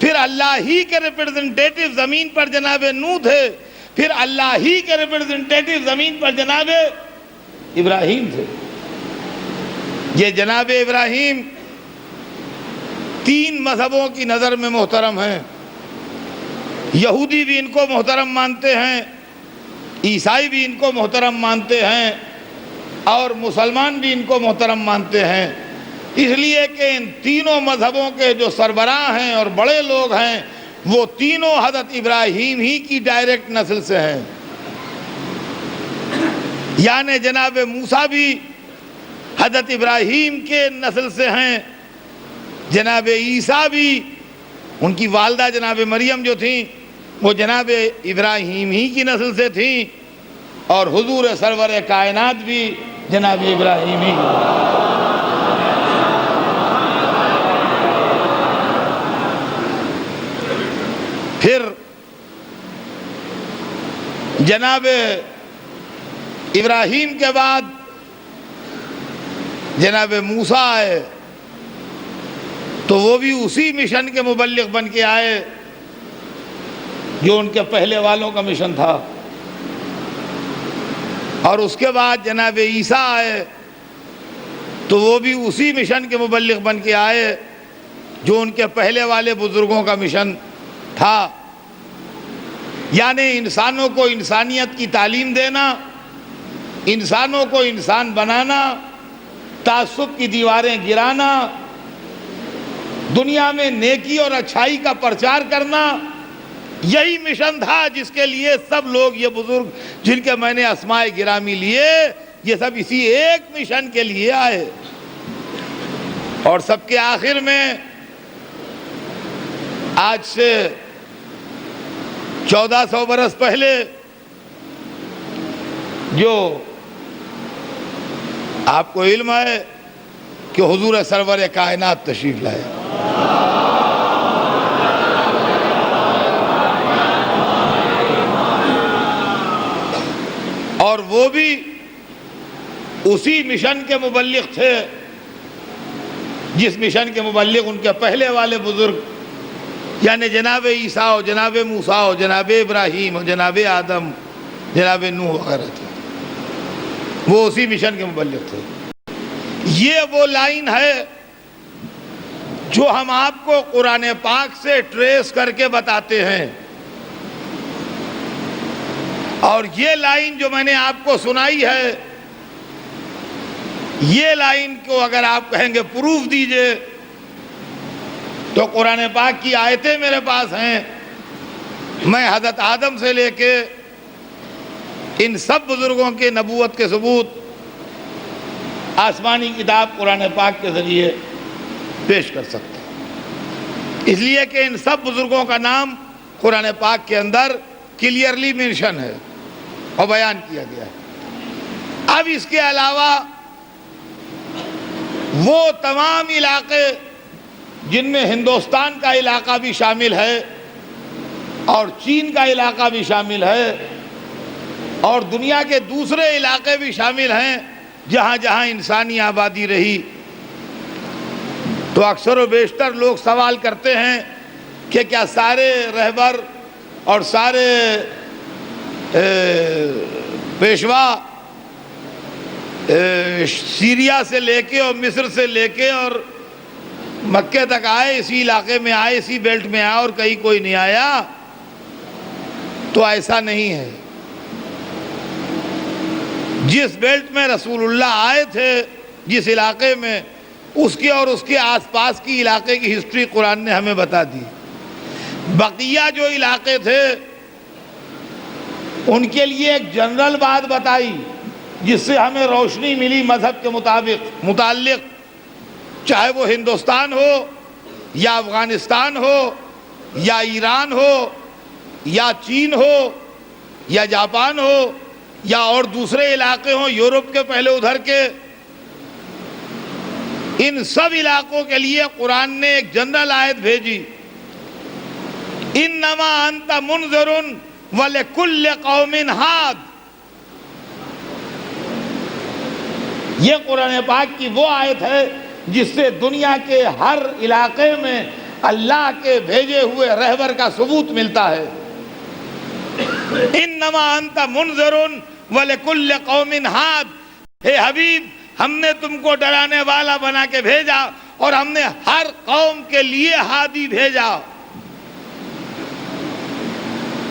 پھر اللہ ہی کے ریپرزنٹیٹیو زمین پر جناب نوح تھے، پھر اللہ ہی کے ریپرزنٹیٹیو زمین پر جناب ابراہیم تھے. یہ جناب ابراہیم 3 مذہبوں کی نظر میں محترم ہیں. یہودی بھی ان کو محترم مانتے ہیں، عیسائی بھی ان کو محترم مانتے ہیں، اور مسلمان بھی ان کو محترم مانتے ہیں. اس لیے کہ ان تینوں مذہبوں کے جو سربراہ ہیں اور بڑے لوگ ہیں وہ تینوں حضرت ابراہیم ہی کی ڈائریکٹ نسل سے ہیں. یعنی جناب موسیٰ بھی حضرت ابراہیم کے نسل سے ہیں، جناب عیسیٰ بھی، ان کی والدہ جناب مریم جو تھیں وہ جناب ابراہیم ہی کی نسل سے تھیں، اور حضور سرور کائنات بھی جناب ابراہیم ہی. پھر جناب ابراہیم کے بعد جناب موسیٰ آئے، تو وہ بھی اسی مشن کے مبلغ بن کے آئے جو ان کے پہلے والوں کا مشن تھا. اور اس کے بعد جناب عیسیٰ آئے تو وہ بھی اسی مشن کے مبلغ بن کے آئے جو ان کے پہلے والے بزرگوں کا مشن تھا. یعنی انسانوں کو انسانیت کی تعلیم دینا، انسانوں کو انسان بنانا، تعصب کی دیواریں گرانا، دنیا میں نیکی اور اچھائی کا پرچار کرنا، یہی مشن تھا جس کے لیے سب لوگ، یہ بزرگ جن کے میں نے اسماء گرامی لیے، یہ سب اسی ایک مشن کے لیے آئے. اور سب کے آخر میں آج سے 1400 برس پہلے جو آپ کو علم ہے کہ حضور سرور کائنات تشریف لائے. وہ بھی اسی مشن کے مبلغ تھے جس مشن کے مبلغ ان کے پہلے والے بزرگ یعنی جناب عیسیٰ ہو، جناب موسیٰ ہو، جناب ابراہیم ہو، جناب آدم، جناب نوح وغیرہ تھے، وہ اسی مشن کے مبلغ تھے۔ یہ وہ لائن ہے جو ہم آپ کو قرآن پاک سے ٹریس کر کے بتاتے ہیں، اور یہ لائن جو میں نے آپ کو سنائی ہے، یہ لائن کو اگر آپ کہیں گے پروف دیجئے، تو قرآن پاک کی آیتیں میرے پاس ہیں۔ میں حضرت آدم سے لے کے ان سب بزرگوں کے نبوت کے ثبوت آسمانی کتاب قرآن پاک کے ذریعے پیش کر سکتا ہوں، اس لیے کہ ان سب بزرگوں کا نام قرآن پاک کے اندر کلیئرلی مینشن ہے اور بیان کیا گیا ہے۔ اب اس کے علاوہ وہ تمام علاقے جن میں ہندوستان کا علاقہ بھی شامل ہے اور چین کا علاقہ بھی شامل ہے اور دنیا کے دوسرے علاقے بھی شامل ہیں جہاں جہاں انسانی آبادی رہی، تو اکثر و بیشتر لوگ سوال کرتے ہیں کہ کیا سارے رہبر اور سارے پیشوا سیریا سے لے کے اور مصر سے لے کے اور مکے تک آئے، اسی علاقے میں آئے، اسی بیلٹ میں آئے اور کہیں کوئی نہیں آیا؟ تو ایسا نہیں ہے۔ جس بیلٹ میں رسول اللہ آئے تھے، جس علاقے میں، اس کے اور اس کے آس پاس کی علاقے کی ہسٹری قرآن نے ہمیں بتا دی۔ بقیہ جو علاقے تھے ان کے لیے ایک جنرل بات بتائی جس سے ہمیں روشنی ملی مذہب کے متعلق، چاہے وہ ہندوستان ہو یا افغانستان ہو یا ایران ہو یا چین ہو یا جاپان ہو یا اور دوسرے علاقے ہوں یورپ کے پہلے ادھر کے، ان سب علاقوں کے لیے قرآن نے ایک جنرل آیت بھیجی، انما انت منذر ولکل قوم ہاد۔ یہ قرآن پاک کی وہ آیت ہے جس سے دنیا کے ہر علاقے میں اللہ کے بھیجے ہوئے رہبر کا ثبوت ملتا ہے۔ انما انت منذر ولکل قوم ہاد، اے حبیب ہم نے تم کو ڈرانے والا بنا کے بھیجا اور ہم نے ہر قوم کے لیے ہادی بھیجا۔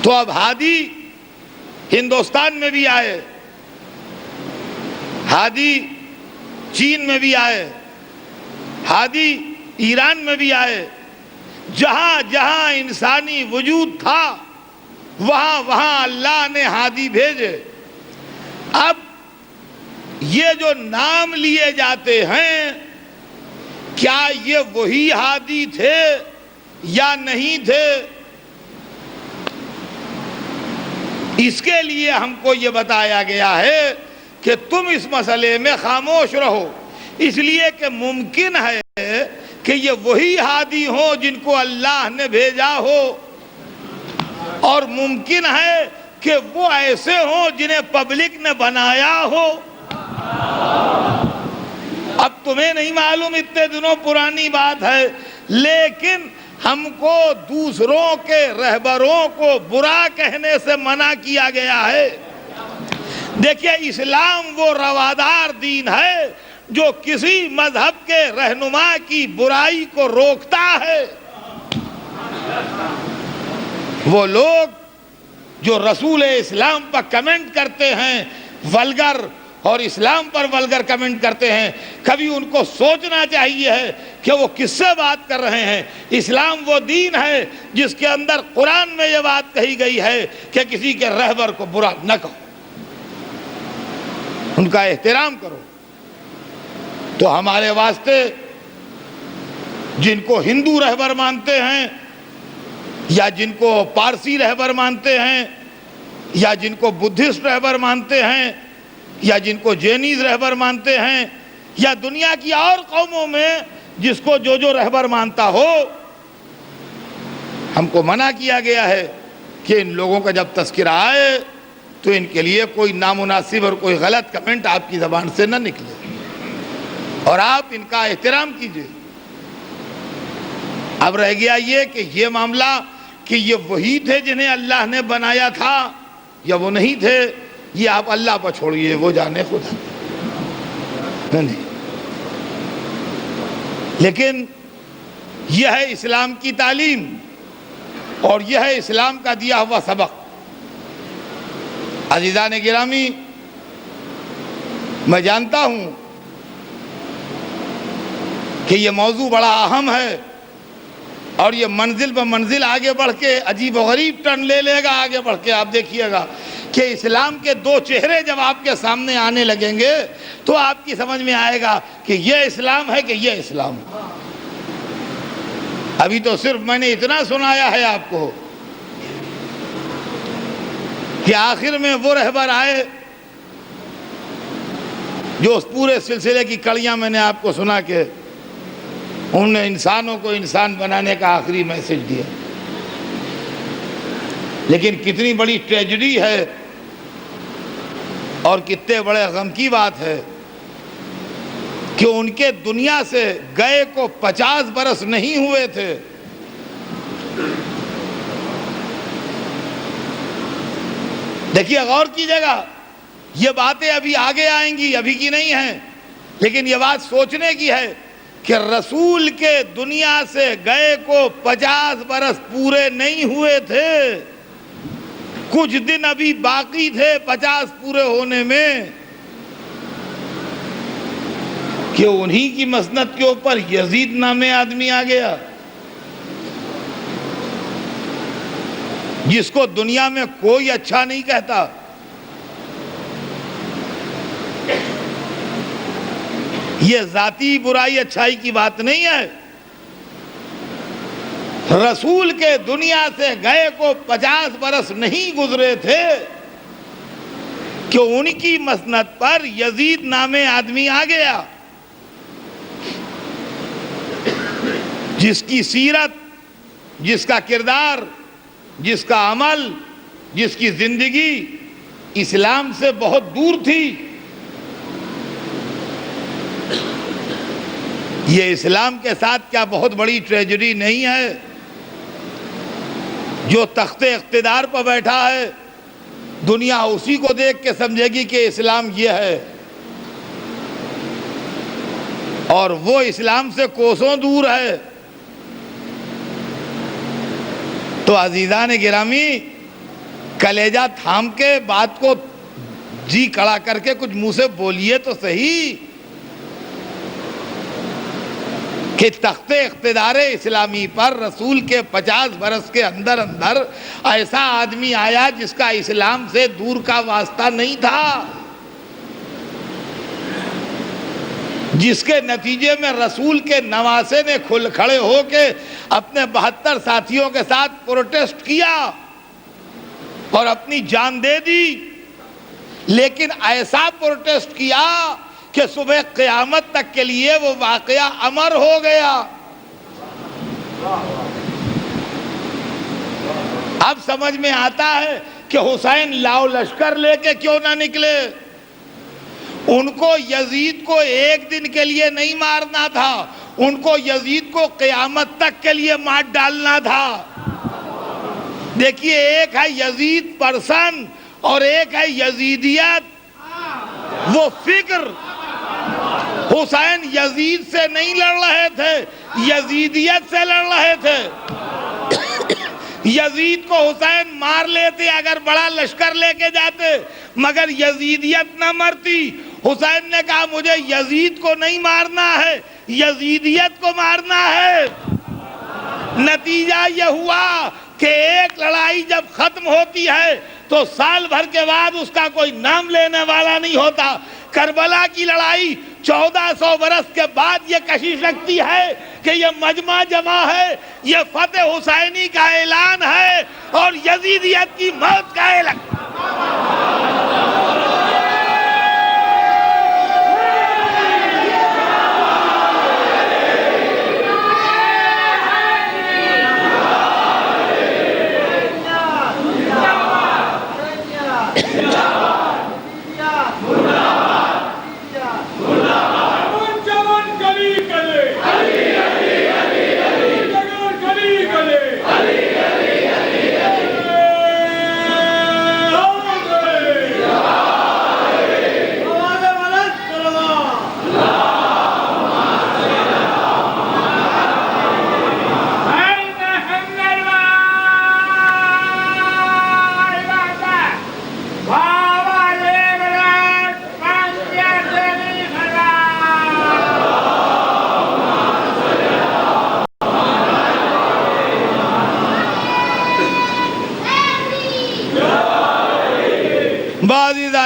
تو اب ہادی ہندوستان میں بھی آئے، ہادی چین میں بھی آئے، ہادی ایران میں بھی آئے، جہاں جہاں انسانی وجود تھا وہاں وہاں اللہ نے ہادی بھیجے۔ اب یہ جو نام لیے جاتے ہیں، کیا یہ وہی ہادی تھے یا نہیں تھے؟ اس کے لیے ہم کو یہ بتایا گیا ہے کہ تم اس مسئلے میں خاموش رہو، اس لیے کہ ممکن ہے کہ یہ وہی ہادی ہوں جن کو اللہ نے بھیجا ہو، اور ممکن ہے کہ وہ ایسے ہوں جنہیں پبلک نے بنایا ہو۔ اب تمہیں نہیں معلوم، اتنے دنوں پرانی بات ہے، لیکن ہم کو دوسروں کے رہبروں کو برا کہنے سے منع کیا گیا ہے۔ دیکھیے، اسلام وہ روادار دین ہے جو کسی مذہب کے رہنما کی برائی کو روکتا ہے۔ وہ لوگ جو رسول اسلام پر کمنٹ کرتے ہیں ولگر، اور اسلام پر ولگر کمنٹ کرتے ہیں، کبھی ان کو سوچنا چاہیے ہے کہ وہ کس سے بات کر رہے ہیں۔ اسلام وہ دین ہے جس کے اندر قرآن میں یہ بات کہی گئی ہے کہ کسی کے رہبر کو برا نہ کہو، ان کا احترام کرو۔ تو ہمارے واسطے جن کو ہندو رہبر مانتے ہیں یا جن کو پارسی رہبر مانتے ہیں یا جن کو بدھسٹ رہبر مانتے ہیں یا جن کو جینیز رہبر مانتے ہیں یا دنیا کی اور قوموں میں جس کو جو رہبر مانتا ہو، ہم کو منع کیا گیا ہے کہ ان لوگوں کا جب تذکرہ آئے تو ان کے لیے کوئی نامناسب اور کوئی غلط کمنٹ آپ کی زبان سے نہ نکلے اور آپ ان کا احترام کیجیے۔ اب رہ گیا یہ کہ یہ معاملہ کہ یہ وہی تھے جنہیں اللہ نے بنایا تھا یا وہ نہیں تھے، یہ آپ اللہ پر چھوڑیے، وہ جانے خدا نہیں۔ لیکن یہ ہے اسلام کی تعلیم اور یہ ہے اسلام کا دیا ہوا سبق۔ عزیزان گرامی، میں جانتا ہوں کہ یہ موضوع بڑا اہم ہے اور یہ منزل بہ منزل آگے بڑھ کے عجیب و غریب ٹرن لے لے گا۔ آگے بڑھ کے آپ دیکھیے گا کہ اسلام کے دو چہرے جب آپ کے سامنے آنے لگیں گے تو آپ کی سمجھ میں آئے گا کہ یہ اسلام ہے کہ یہ اسلام ہے۔ ابھی تو صرف میں نے اتنا سنایا ہے آپ کو کہ آخر میں وہ رہبر آئے جو اس پورے سلسلے کی کڑیاں میں نے آپ کو سنا کے انہوں نے انسانوں کو انسان بنانے کا آخری میسج دیا۔ لیکن کتنی بڑی ٹریجڈی ہے اور کتنے بڑے غم کی بات ہے کہ ان کے دنیا سے گئے کو 50 برس نہیں ہوئے تھے، دیکھیے غور کیجیے گا، یہ باتیں ابھی آگے آئیں گی، ابھی کی نہیں ہیں، لیکن یہ بات سوچنے کی ہے کہ رسول کے دنیا سے گئے کو 50 برس پورے نہیں ہوئے تھے، کچھ دن ابھی باقی تھے 50 پورے ہونے میں، کہ انہی کی مسند کے اوپر یزید نامے آدمی آ گیا جس کو دنیا میں کوئی اچھا نہیں کہتا۔ یہ ذاتی برائی اچھائی کی بات نہیں ہے، رسول کے دنیا سے گئے کو 50 برس نہیں گزرے تھے کہ ان کی مسند پر یزید نامے آدمی آ گیا جس کی سیرت، جس کا کردار، جس کا عمل، جس کی زندگی اسلام سے بہت دور تھی۔ یہ اسلام کے ساتھ کیا بہت بڑی ٹریجڈی نہیں ہے؟ جو تخت اقتدار پر بیٹھا ہے دنیا اسی کو دیکھ کے سمجھے گی کہ اسلام یہ ہے، اور وہ اسلام سے کوسوں دور ہے۔ تو عزیزان گرامی، کلیجہ تھام کے بات کو جی کڑا کر کے کچھ منہ سے بولیے تو صحیح کہ تخت اقتدار اسلامی پر رسول کے 50 برس کے اندر ایسا آدمی آیا جس کا اسلام سے دور کا واسطہ نہیں تھا، جس کے نتیجے میں رسول کے نواسے نے کھڑے ہو کے اپنے 72 ساتھیوں کے ساتھ پروٹیسٹ کیا اور اپنی جان دے دی، لیکن ایسا پروٹیسٹ کیا کہ صبح قیامت تک کے لیے وہ واقعہ امر ہو گیا۔ اب سمجھ میں آتا ہے کہ حسین لاؤ لشکر لے کے کیوں نہ نکلے، ان کو یزید کو ایک دن کے لیے نہیں مارنا تھا، ان کو یزید کو قیامت تک کے لیے مار ڈالنا تھا۔ دیکھیے، ایک ہے یزید پرسن اور ایک ہے یزیدیت، وہ فکر۔ حسین یزید سے نہیں لڑ رہے تھے، یزیدیت سے لڑ رہے تھے۔ یزید کو حسین مار لیتے اگر بڑا لشکر لے کے جاتے، مگر یزیدیت نہ مرتی۔ حسین نے کہا مجھے یزید کو نہیں مارنا ہے، یزیدیت کو مارنا ہے۔ نتیجہ یہ ہوا کہ ایک لڑائی جب ختم ہوتی ہے تو سال بھر کے بعد اس کا کوئی نام لینے والا نہیں ہوتا۔ کربلا کی لڑائی 1400 برس کے بعد یہ کشش رکھتی ہے کہ یہ مجمع جمع ہے، یہ فتح حسینی کا اعلان ہے اور یزیدیت کی موت کا اعلان۔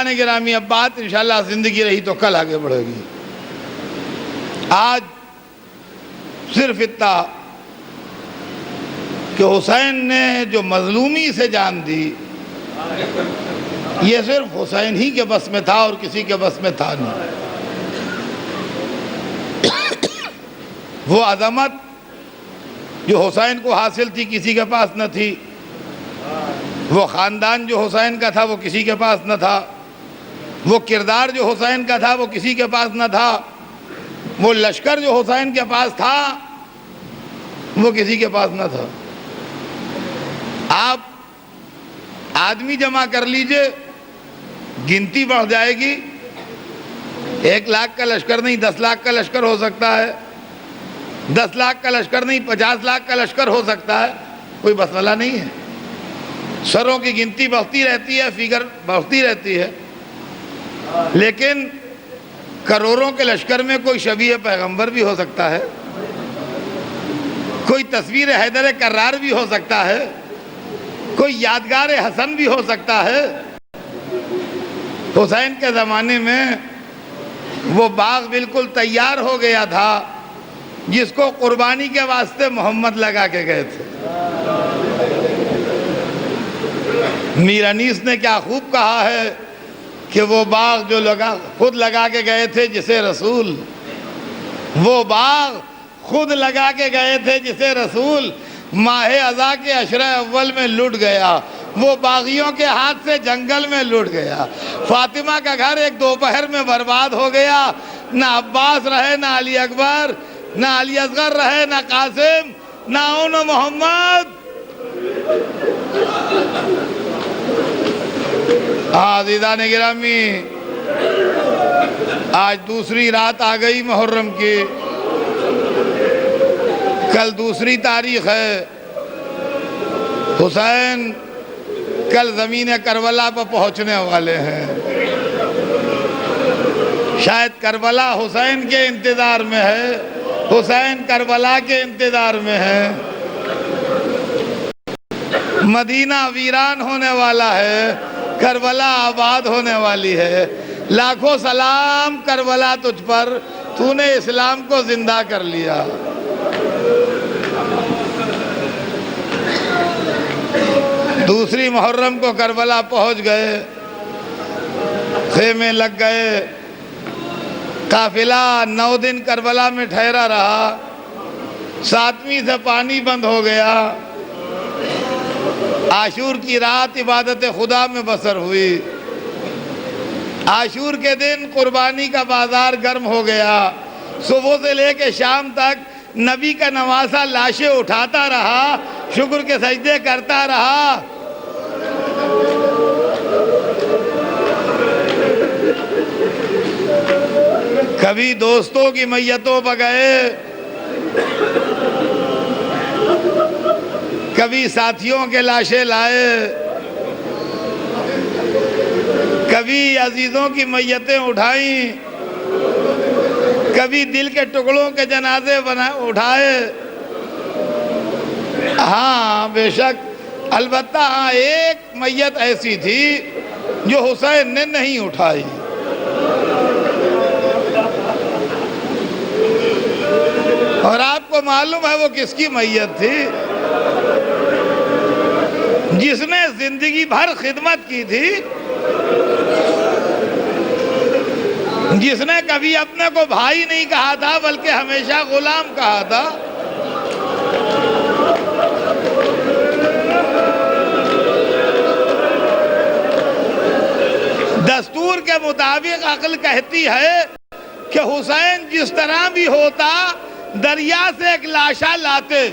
عزیزان گرامی، اب بات انشاءاللہ زندگی رہی تو کل آگے بڑھے گی۔ آج صرف اتنا کہ حسین نے جو مظلومی سے جان دی، یہ صرف حسین ہی کے بس میں تھا اور کسی کے بس میں تھا نہیں۔ وہ عظمت جو حسین کو حاصل تھی کسی کے پاس نہ تھی، وہ خاندان جو حسین کا تھا وہ کسی کے پاس نہ تھا، وہ کردار جو حسین کا تھا وہ کسی کے پاس نہ تھا، وہ لشکر جو حسین کے پاس تھا وہ کسی کے پاس نہ تھا۔ آپ آدمی جمع کر لیجئے، گنتی بڑھ جائے گی، 1 لاکھ کا لشکر نہیں 10 لاکھ کا لشکر ہو سکتا ہے، 10 لاکھ کا لشکر نہیں 50 لاکھ کا لشکر ہو سکتا ہے، کوئی مسئلہ نہیں ہے۔ سروں کی گنتی بڑھتی رہتی ہے، فگر بڑھتی رہتی ہے، لیکن کروڑوں کے لشکر میں کوئی شبیہ پیغمبر بھی ہو سکتا ہے، کوئی تصویر حیدر کرار بھی ہو سکتا ہے، کوئی یادگار حسن بھی ہو سکتا ہے۔ حسین کے زمانے میں وہ باغ بالکل تیار ہو گیا تھا جس کو قربانی کے واسطے محمد لگا کے گئے تھے۔ میر انیس نے کیا خوب کہا ہے کہ وہ باغ جو خود لگا کے گئے تھے جسے رسول، وہ باغ خود لگا کے گئے تھے جسے رسول ماہ اذا کے عشرہ اول میں لٹ گیا، وہ باغیوں کے ہاتھ سے جنگل میں لٹ گیا۔ فاطمہ کا گھر ایک دوپہر میں برباد ہو گیا، نہ عباس رہے، نہ علی اکبر، نہ علی اصغر رہے، نہ قاسم، نہ محمد۔ عزیزان گرامی، آج دوسری رات آ گئی محرم کی، کل دوسری تاریخ ہے۔ حسین کل زمین کربلا پر پہنچنے والے ہیں۔ شاید کربلا حسین کے انتظار میں ہے، حسین کربلا کے انتظار میں ہے۔ مدینہ ویران ہونے والا ہے، کربلا آباد ہونے والی ہے۔ لاکھوں سلام کربلا تجھ پر، تو نے اسلام کو زندہ کر لیا۔ دوسری محرم کو کربلا پہنچ گئے، خیمے لگ گئے، قافلہ 9 دن کربلا میں ٹھہرا رہا، 7ویں سے پانی بند ہو گیا۔ عاشور کی رات عبادت خدا میں بسر ہوئی، عاشور کے دن قربانی کا بازار گرم ہو گیا۔ صبح سے لے کے شام تک نبی کا نواسہ لاشیں اٹھاتا رہا، شکر کے سجدے کرتا رہا۔ کبھی دوستوں کی میتوں پر گئے، کبھی ساتھیوں کے لاشیں لائے، کبھی عزیزوں کی میتیں اٹھائیں، کبھی دل کے ٹکڑوں کے جنازے اٹھائے۔ ہاں بے شک، البتہ ہاں ایک میت ایسی تھی جو حسین نے نہیں اٹھائی۔ اور آپ کو معلوم ہے وہ کس کی میت تھی؟ جس نے زندگی بھر خدمت کی تھی، جس نے کبھی اپنے کو بھائی نہیں کہا تھا بلکہ ہمیشہ غلام کہا تھا۔ دستور کے مطابق عقل کہتی ہے کہ حسین جس طرح بھی ہوتا دریا سے ایک لاشا لاتے،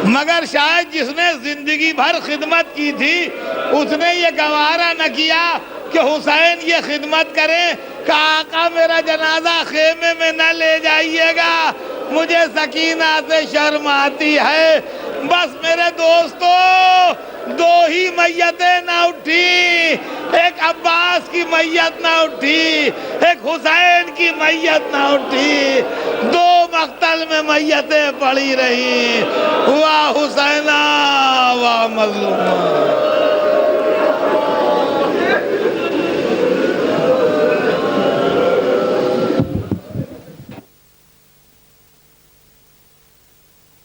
مگر شاید جس نے زندگی بھر خدمت کی تھی اس نے یہ گوارا نہ کیا کہ حسین یہ خدمت کرے کہ آقا میرا جنازہ خیمے میں نہ لے جائیے گا، مجھے سکینہ سے شرم آتی ہے۔ بس میرے دوستو، 2 ہی میتیں نہ اٹھی، ایک عباس کی میت نہ اٹھی، ایک حسین کی میت نہ اٹھی، 2 مقتل میں میتیں پڑی رہی۔ واہ حسینہ واہ مظلوما